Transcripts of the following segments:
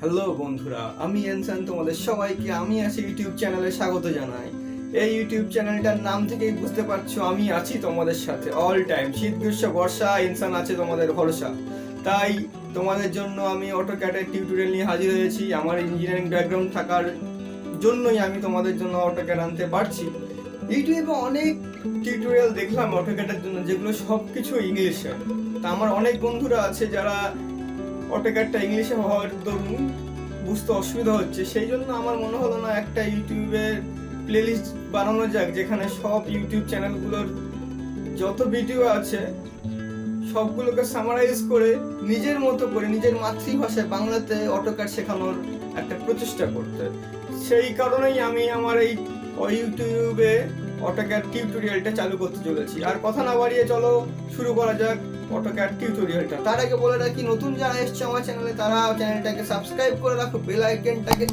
Hello বন্ধুরা, আমি এনসান তোমাদের সবাইকে আমি আছি ইউটিউব চ্যানেলে স্বাগত জানাই। এই ইউটিউব চ্যানেলটার নাম থেকেই বুঝতে পারছো আমি আছি তোমাদের সাথে অল টাইম। শীত গ্রীষ্ম বর্ষা ইনসান আছে তোমাদের ভরসা। তাই তোমাদের জন্য আমি অটোক্যাডের টিউটোরিয়াল নিয়ে হাজির হয়েছি। আমার ইঞ্জিনিয়ারিং ব্যাকগ্রাউন্ড থাকার জন্যই আমি তোমাদের জন্য অটোক্যাড আনতে পারছি। ইউটিউবে অনেক টিউটোরিয়াল দেখলাম অটোক্যাডের জন্য, যেগুলো সব কিছু ইংলিশে। তা আমার অনেক বন্ধুরা আছে যারা অটোক্যাডটা ইংলিশে হওয়ার দরুন বুঝতে অসুবিধা হচ্ছে, সেই জন্য আমার মনে হলো না একটা ইউটিউবের প্লেলিস্ট বানানো যাক, যেখানে সব ইউটিউব চ্যানেলগুলোর যত ভিডিও আছে সবগুলোকে সামারাইজ করে নিজের মতো করে নিজের মাতৃভাষায় বাংলাতে অটোক্যাড শেখানোর একটা প্রচেষ্টা করতে। সেই কারণেই আমি আমার এই ইউটিউবে অটোক্যাড টিউটোরিয়ালটা চালু করতে চলেছি। আর কথা না বাড়িয়ে চলো শুরু করা যাক অটোক্যাড টিউটোরিয়ালটা। তার আগে বলে রাখি, নতুন যারা এসছে আমার চ্যানেলে তারা চ্যানেলটাকে সাবস্ক্রাইব করে রাখো, বেল আইকনটাকে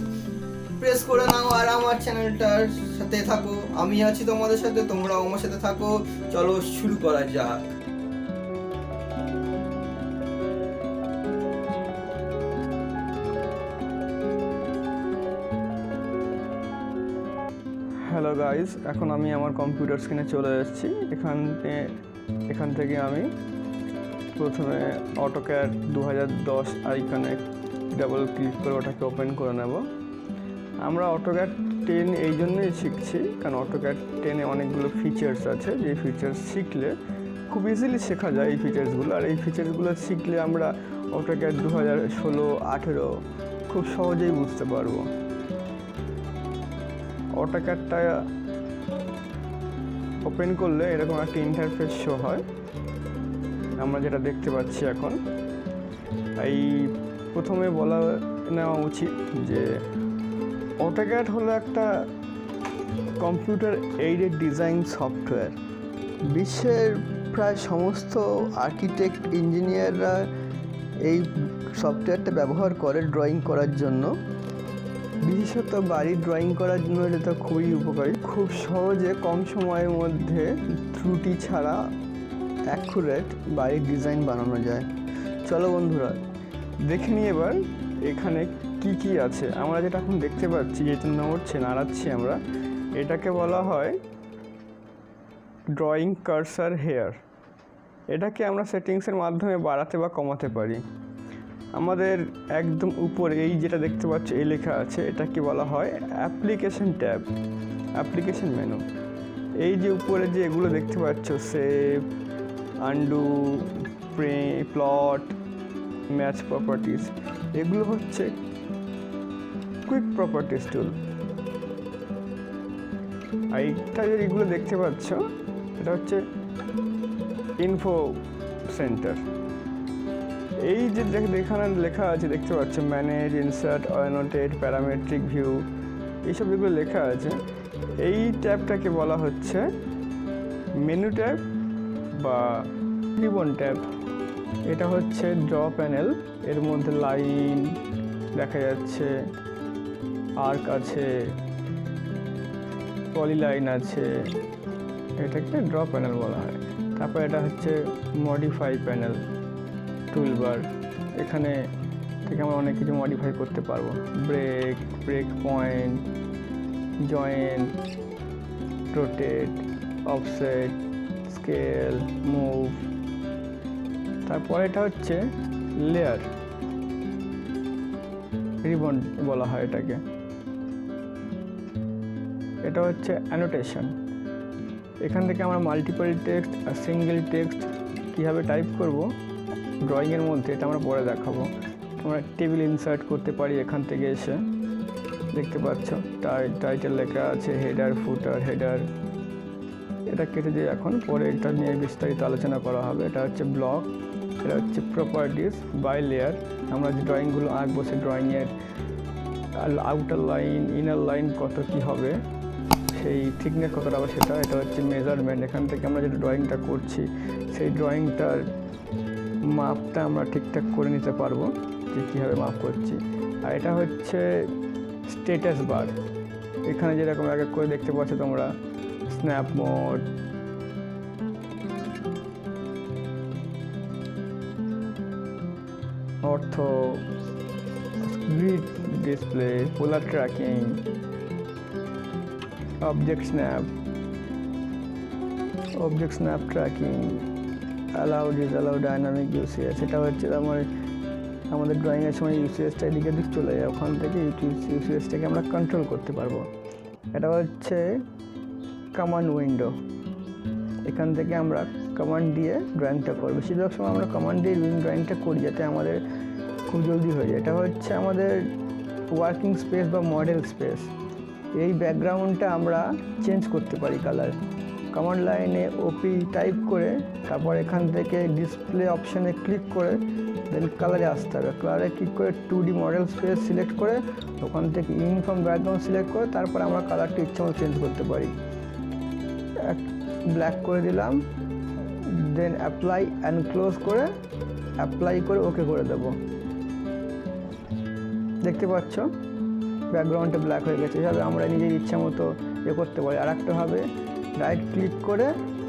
প্রেস করে নাও আর আমার চ্যানেলটার সাথে থাকো। আমি আছি তোমাদের সাথে, তোমরাও আমার সাথে থাকো। চলো শুরু করা যাক। হ্যালো গাইস, এখন আমি আমার কম্পিউটার স্ক্রিনে চলে এসেছি। এখান থেকে আমি প্রথমে অটোক্যাড 2010 আইকনে ডাবল ক্লিক করে ওটাকে ওপেন করে নেব। আমরা অটোক্যাড 10 এই জন্যই শিখছি কারণ অটোক্যাড 10-এ অনেকগুলো ফিচার্স আছে, যে ফিচার্স শিখলে খুব ইজিলি শেখা যায় এই ফিচার্সগুলো। আর এই ফিচার্সগুলো শিখলে আমরা অটোক্যাড 2016-18 খুব সহজেই বুঝতে পারবো। অটোক্যাডটা ওপেন করলে এরকম একটা ইন্টারফেস শো হয়, আমরা যেটা দেখতে পাচ্ছি এখন। এই প্রথমে বলা নেওয়া উচিত যে অটোক্যাড হলো একটা কম্পিউটার এইডেড ডিজাইন সফটওয়্যার। বিশ্বের প্রায় সমস্ত আর্কিটেক্ট ইঞ্জিনিয়াররা এই সফটওয়্যারটা ব্যবহার করে ড্রয়িং করার জন্য। বিশেষত বাড়ির ড্রয়িং করার জন্য এটা খুবই উপকারী। খুব সহজে কম সময়ের মধ্যে ত্রুটি ছাড়া অ্যাকুরেট বাড়ির ডিজাইন বানানো যায়। চলো বন্ধুরা দেখে নিই এবার এখানে কি আছে। আমরা যেটা এখন দেখতে পাচ্ছি, যেটা নাড়াচ্ছি আমরা, এটাকে বলা হয় ড্রয়িং কার্সার হেয়ার। এটাকে আমরা সেটিংসের মাধ্যমে বাড়াতে বা কমাতে পারি। আমাদের একদম উপরে এই যেটা দেখতে পাচ্ছ এই লেখা আছে, এটাকে বলা হয় অ্যাপ্লিকেশন ট্যাব, অ্যাপ্লিকেশন মেনু। এই যে উপরে যে এগুলো দেখতে পাচ্ছ, save, undo, plot, match properties, এগুলো হচ্ছে কুইক প্রপার্টিস টুল। এইটা যে এগুলো দেখতে পাচ্ছ এটা হচ্ছে ইনফো সেন্টার। এই যে এখানে লেখা আছে দেখতে পাচ্ছ manage, insert, annotate, parametric view, এইসব যেগুলো লেখা আছে, এই ট্যাবটাকে বলা হচ্ছে মেনু ট্যাব বা রিবন ট্যাব। এটা হচ্ছে ড্র প্যানেল, এর মধ্যে লাইন দেখা যাচ্ছে, আর্ক আছে, পলিলাইন আছে, এটাকে ড্র প্যানেল বলা হয়। তারপর এটা হচ্ছে মডিফাই প্যানেল, টুলবার। এখানে থেকে আমরা অনেক কিছু মডিফাই করতে পারবো, break point, joint, rotate, offset, scale, move. তারপর এটা হচ্ছে লেয়ার, রিবন বলা হয় এটাকে। এটা হচ্ছে অ্যানোটেশন। এখান থেকে আমরা মাল্টিপল টেক্সট আর সিঙ্গেল টেক্সট কীভাবে টাইপ করব ড্রয়িংয়ের মধ্যে, এটা আমরা পরে দেখাবো। আমরা টেবিল ইনসার্ট করতে পারি এখান থেকে এসে, দেখতে পাচ্ছ টাইটেল লেখা আছে, হেডার, ফুটার, হেডার। এটা কেটে দিয়ে এখন পরে এটা নিয়ে বিস্তারিত আলোচনা করা হবে। এটা হচ্ছে ব্লক, এটা হচ্ছে প্রপার্টিস বাই লেয়ার। আমরা যে ড্রয়িংগুলো আঁকবো সেই ড্রয়িংয়ের আউটার লাইন, ইনার লাইন কত কী হবে, সেই থিকনেস কতটা হবে সেটা। এটা হচ্ছে মেজারমেন্ট, এখান থেকে আমরা যেটা ড্রয়িংটা করছি সেই ড্রয়িংটার মাপটা আমরা ঠিকঠাক করে নিতে পারবো যে কীভাবে মাপ করছি। আর এটা হচ্ছে স্ট্যাটাস বার, এখানে যেরকম এক এক করে দেখতে পাচ্ছ তোমরা, স্ন্যাপ মোড, অর্থ, grid display, polar tracking, object snap tracking, allow disallow dynamic UCS। এটা হচ্ছে আমাদের ড্রয়িংয়ের সময় ইউসিএসটা এদিকে দিক চলে যায়, ওখান থেকে ইউসিএসটাকে আমরা কন্ট্রোল করতে পারবো। এটা হচ্ছে কমান্ড উইন্ডো, এখান থেকে আমরা কমান্ড দিয়ে ড্রয়িংটা করবো। বেশিরভাগ সময় আমরা কমান্ড দিয়ে ড্রয়িংটা করি যাতে আমাদের খুব জলদি হয়ে যায়। এটা হচ্ছে আমাদের ওয়ার্কিং স্পেস বা মডেল স্পেস। এই ব্যাকগ্রাউন্ডটা আমরা চেঞ্জ করতে পারি কালার। কমান্ড লাইনে ওপি টাইপ করে তারপর এখান থেকে ডিসপ্লে অপশানে ক্লিক করে দেন কালারে আসতে হবে। কালারে ক্লিক করে 2D মডেল স্পেস সিলেক্ট করে ওখান থেকে ইউনিফর্ম ব্যাকগ্রাউন্ড সিলেক্ট করে তারপর আমরা কালারটা ইচ্ছা মতো চেঞ্জ করতে পারি। ব্ল্যাক করে দিলাম, দেন অ্যাপ্লাই অ্যান্ড ক্লোজ করে অ্যাপ্লাই করে ওকে করে দেব। দেখতে পাচ্ছ ব্যাকগ্রাউন্ডটা ব্ল্যাক হয়ে গেছে। এভাবে আমরা নিজের ইচ্ছা মতো করতে পারি। আর একটা হবে রাইট ক্লিক করে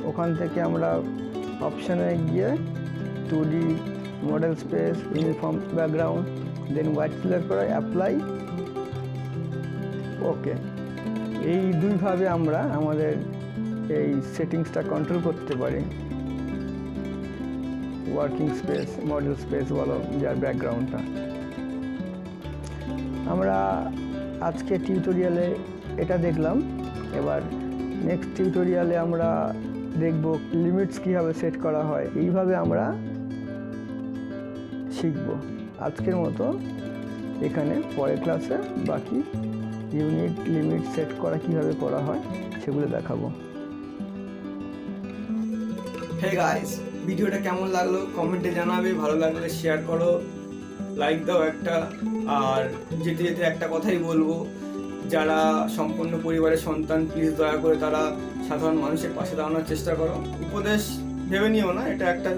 ওখান থেকে আমরা অপশানে গিয়ে 2D model space uniform background then white select করে অ্যাপ্লাই ওকে। এই দুইভাবে আমরা আমাদের এই সেটিংসটা কন্ট্রোল করতে পারি। ওয়ার্কিং স্পেস, মডেল স্পেস বলো, যার ব্যাকগ্রাউন্ডটা। আমরা আজকে টিউটোরিয়ালে এটা দেখলাম। এবার নেক্সট টিউটোরিয়ালে আমরা দেখব লিমিটস কীভাবে সেট করা হয়। এইভাবে আমরা শিখব। আজকের মতো এখানে, পরের ক্লাসে বাকি ইউনিট লিমিট সেট করা কীভাবে করা হয় সেগুলো দেখাবো। হে গাইস, ভিডিওটা কেমন লাগলো কমেন্টে জানাবে। ভালো লাগলে শেয়ার করো, লাইক দাও একটা। আর যেতে যেতে একটা কথাই বলবো, যারা সম্পূর্ণ পরিবারের সন্তান প্লিজ দয়া করে তারা সাধারণ মানুষের পাশে দাঁড়ানোর চেষ্টা করো। উপদেশ ভেবে নিও না, এটা একটা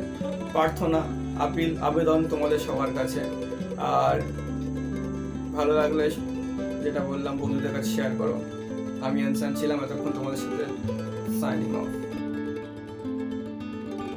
প্রার্থনা, আপিল, আবেদন তোমাদের সবার কাছে। আর ভালো লাগলে যেটা বললাম বন্ধুদের কাছে শেয়ার করো। আমি আনসান ছিলাম এতক্ষণ তোমাদের সাথে। Signing off.